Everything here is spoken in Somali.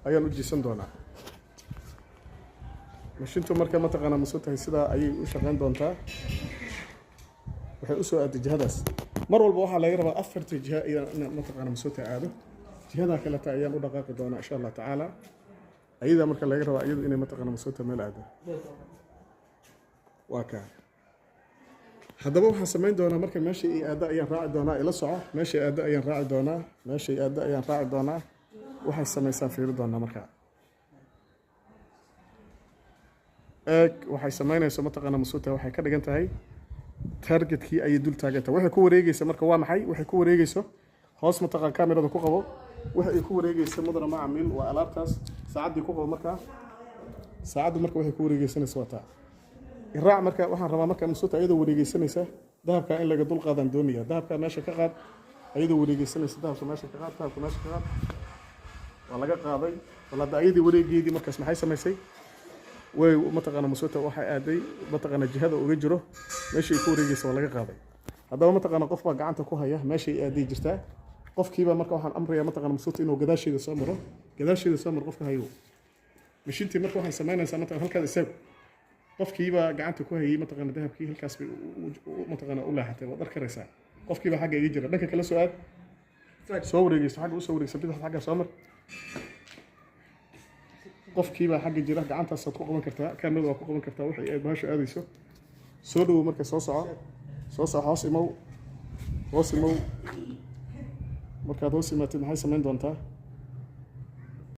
ayaan u jiisan doonaa mashiintu marka mataqaanaa masootahay sidaa ayay u shaqayn doontaa waxay u soo aaday jihadaas mar walba waxaa laga rabaa afarta jiha inaan mataqaanaa masootahay aado jihada kaleta ayaan u dhaqaaqi doonaa insha Allah tacaala ayada marka laga rabaa ayadu inay mataqaanaa masootahay meel aado waa kaa haddaba waxaan samayn doonaa marka meesha ay aado ayaan raaci doonaa ila soco meesha ay aado ayaan raaci doonaa meesha ay aado ayaan raaci doonaa waxay samaysaan fiiri doonaa markaa waxay samaynayso mataqaanaa masootahay waxay ka dhigan tahay targetkii ayay dul taagantahay waxay ku wareegaysa marka waa maxay waxay ku wareegayso hoos mataqaan kaamirada ku qabo waxay ku wareegaysa mudana macaamiil waa alaabtaas saacaddii ku qabo markaa saacaddu marka waxay ku wareegaysanaysa waa taa iraac marka waxaan rabaa marka masootahay ayadoo wareegaysanaysa dahabka in laga dul qaadaan doonaya dahabka meesha ka qaad ayadoo wareegaysanaysa dahabka meesha ka qaad dahabka meesha ka qaad waa laga qaaday walaada ayadii wareegeedii markaas maxay samaysay way mataqaanaa masootahay waxay aaday mataqaanaa jihada uga jiro meeshii ay ku wareegaysa waa laga qaaday haddaba mataqaanaa qof baa gacanta ku haya meeshay aaday jirtaa qofkiiba marka waxaan amrayaa mataqaanaa masootahay inuu gadaasheeda soo maro qofka hayo mashiintii marka waxay samaynaysaa mataqaanaa halkaas isagu qofkiiba gacanta ku hayay mataqaanaa dahabkii halkaas bay mataqaanaa u laaxatay waad arkaraysaa qofkiiba xagga iga jira dhanka kale soo aad soo wareegayso xagga u soo wareegsa bidix xagga soo mar qofkiiba xagga jira gacantaas ku qaban kartaa kaamil waa ku qaban kartaa wixii ay baasho aadayso soo dhaw marka soo soco hoos imow markaad hoos imaatid maxay samayn doontaa